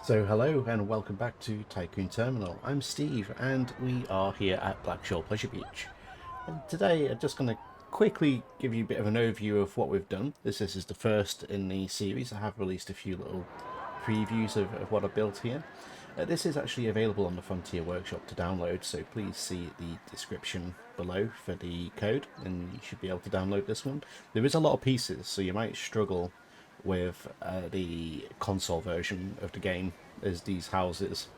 So hello and welcome back to Tycoon Terminal. I'm Steve and we are here at Blackshaw Pleasure Beach. And today I'm just going to quickly give you a bit of an overview of what we've done. This is the first in the series. I have released a few little previews of what I built here. This is actually available on the Frontier Workshop to download, so please see the description below for the code and you should be able to download this one. There is a lot of pieces, so you might struggle with the console version of the game, as these houses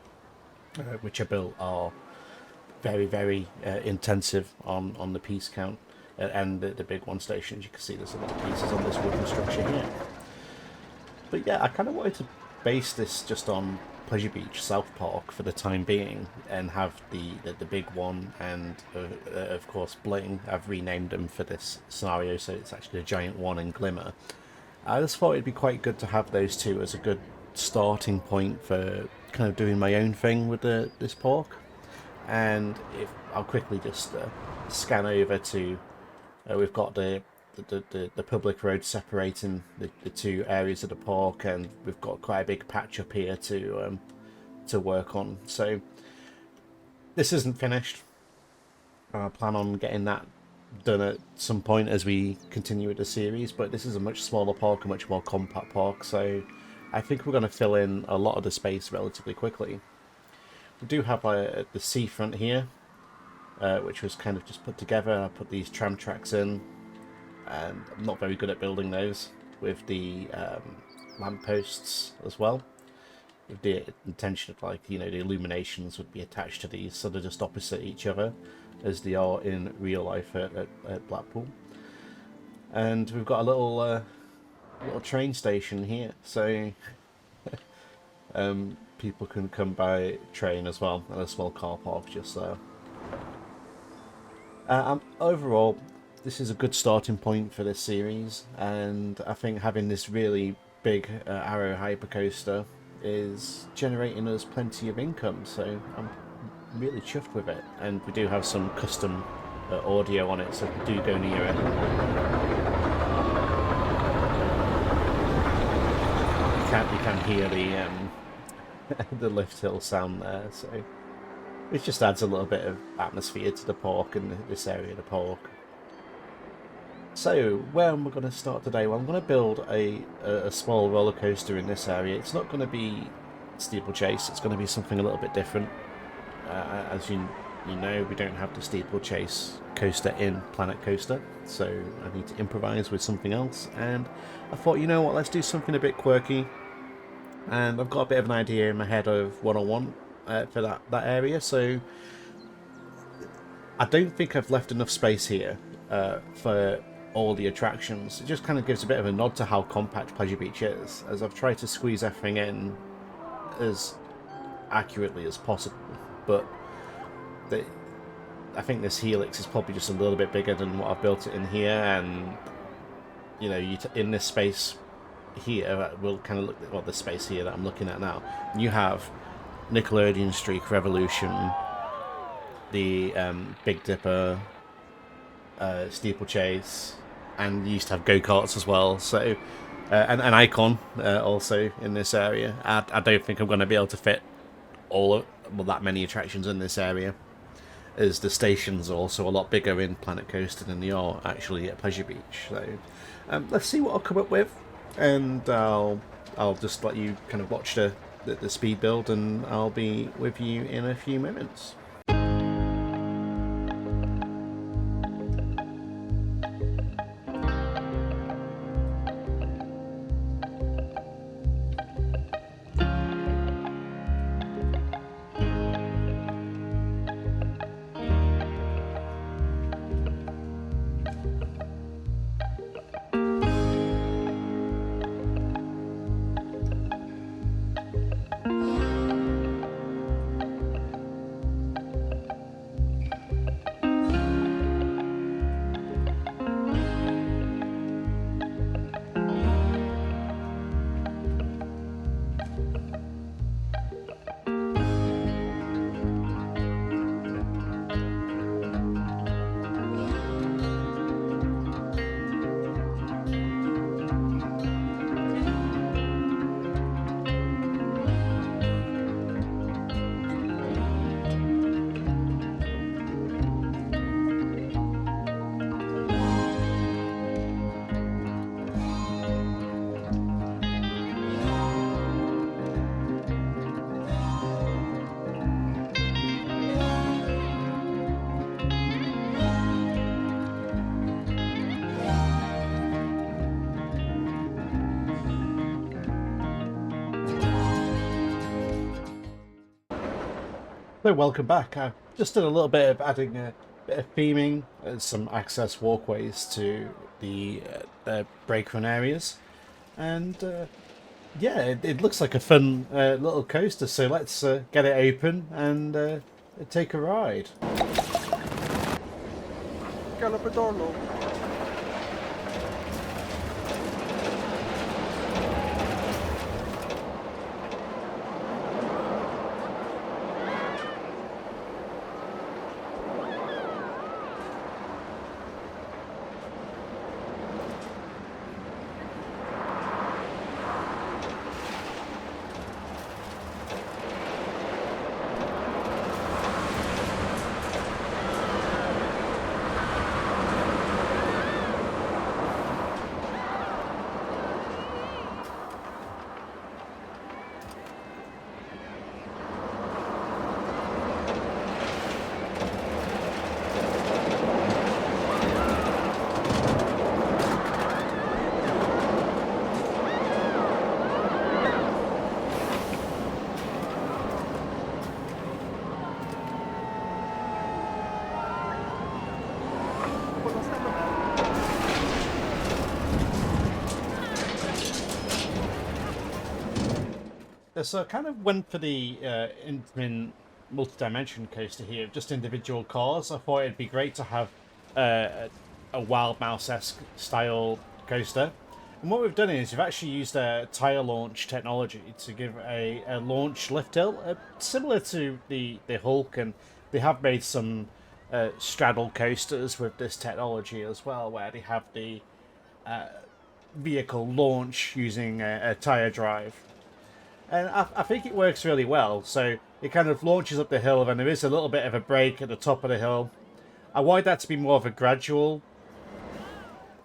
which are built are very intensive on the piece count, and the big one station. As you can see, there's a lot of pieces on this wooden structure here. But yeah, I kind of wanted to base this just on Pleasure Beach South Park for the time being, and have the big one and of course Bling. I've renamed them for this scenario, so it's actually a giant one in Glimmer. I just thought it'd be quite good to have those two as a good starting point for kind of doing my own thing with this park. And if I'll quickly just scan over to, we've got the public road separating the two areas of the park, and we've got quite a big patch up here to work on. So this isn't finished. I plan on getting that done at some point as we continue with the series, but this is a much smaller park, a much more compact park, so I think we're going to fill in a lot of the space relatively quickly. We do have the seafront here, which was kind of just put together. I put these tram tracks in, and I'm not very good at building those, with the lampposts as well, with the intention of, like, you know, the illuminations would be attached to these, so they're just opposite each other as they are in real life at Blackpool. And we've got a little train station here, so people can come by train as well, and a small car park just there. Overall, this is a good starting point for this series, and I think having this really big Arrow hypercoaster is generating us plenty of income, so I'm really chuffed with it. And we do have some custom audio on it, so if we do go near it, you can hear the the lift hill sound there, so it just adds a little bit of atmosphere to the park and this area of the park. So where am I going to start today? Well, I'm going to build a small roller coaster in this area. It's not going to be steeplechase, it's going to be something a little bit different. As you know, we don't have the steeplechase coaster in Planet Coaster, so I need to improvise with something else. And I thought, you know what, let's do something a bit quirky. And I've got a bit of an idea in my head of what I want for that area. So I don't think I've left enough space here for all the attractions. It just kind of gives a bit of a nod to how compact Pleasure Beach is, as I've tried to squeeze everything in as accurately as possible. But I think this helix is probably just a little bit bigger than what I've built it in here, and you know, in this space here, we'll kind of look at the space here that I'm looking at now. You have Nickelodeon Streak Revolution, the Big Dipper, Steeplechase, and you used to have go-karts as well. So and an Icon also in this area. I don't think I'm going to be able to fit that many attractions in this area, as the stations are also a lot bigger in Planet Coaster than they are actually at Pleasure Beach. So let's see what I'll come up with, and I'll just let you kind of watch the speed build, and I'll be with you in a few moments. So welcome back. I just did a little bit of adding a bit of theming and some access walkways to the break run areas, and yeah, it looks like a fun little coaster. So let's get it open and take a ride. Galapagolo. So I kind of went for the Intamin multi-dimension coaster here, just individual cars. I thought it'd be great to have a Wild Mouse-esque style coaster. And what we've done is we've actually used a tyre launch technology to give a launch lift hill, similar to the Hulk, and they have made some straddle coasters with this technology as well, where they have the vehicle launch using a tyre drive. And I think it works really well. So it kind of launches up the hill, and there is a little bit of a break at the top of the hill. I wanted that to be more of a gradual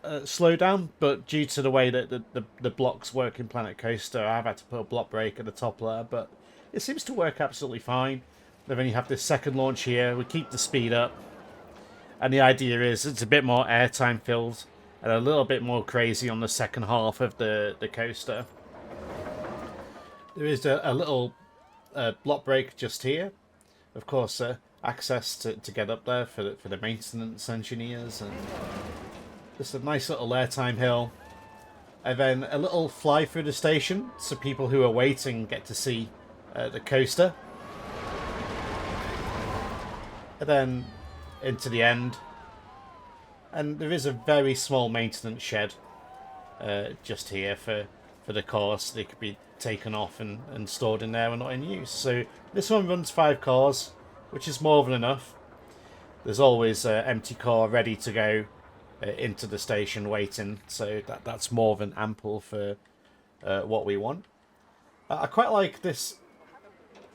slowdown, but due to the way that the blocks work in Planet Coaster, I've had to put a block break at the top there. But it seems to work absolutely fine. And then you have this second launch here. We keep the speed up. And the idea is it's a bit more airtime filled and a little bit more crazy on the second half of the coaster. There is a little block break just here. Of course, access to get up there for the maintenance engineers, and just a nice little airtime hill. And then a little fly through the station, so people who are waiting get to see the coaster. And then into the end. And there is a very small maintenance shed just here for the cars, so they could be taken off and stored in there and not in use. So this one runs 5 cars, which is more than enough. There's always an empty car ready to go into the station waiting, so that's more than ample for what we want. I quite like this.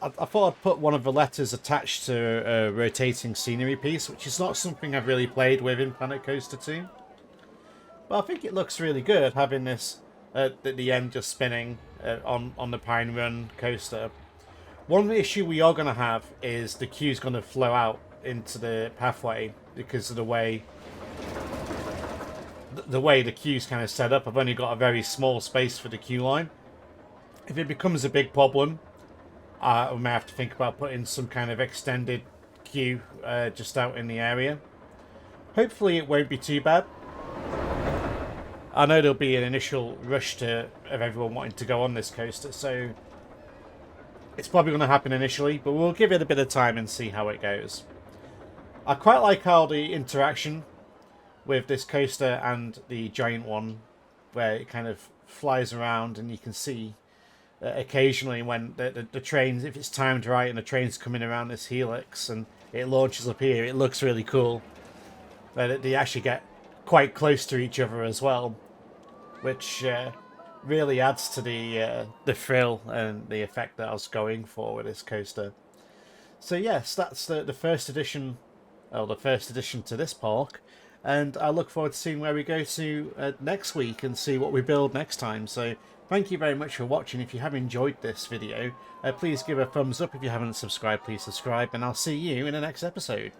I thought I'd put one of the letters attached to a rotating scenery piece, which is not something I've really played with in Planet Coaster 2. But I think it looks really good having this at the end just spinning on the Pine Run coaster. One issue we are going to have is the queue's going to flow out into the pathway because of the way the queue's kind of set up. I've only got a very small space for the queue line. If it becomes a big problem, we may have to think about putting some kind of extended queue just out in the area. Hopefully it won't be too bad. I know there'll be an initial rush of everyone wanting to go on this coaster, so it's probably going to happen initially, but we'll give it a bit of time and see how it goes. I quite like how the interaction with this coaster and the giant one, where it kind of flies around and you can see occasionally when the trains, if it's timed right and the train's coming around this helix and it launches up here, it looks really cool. They actually get quite close to each other as well, which really adds to the thrill and the effect that I was going for with this coaster. So yes, that's the first edition, or the first addition to this park, and I look forward to seeing where we go to next week and see what we build next time. So thank you very much for watching. If you have enjoyed this video, please give a thumbs up. If you haven't subscribed, please subscribe, and I'll see you in the next episode.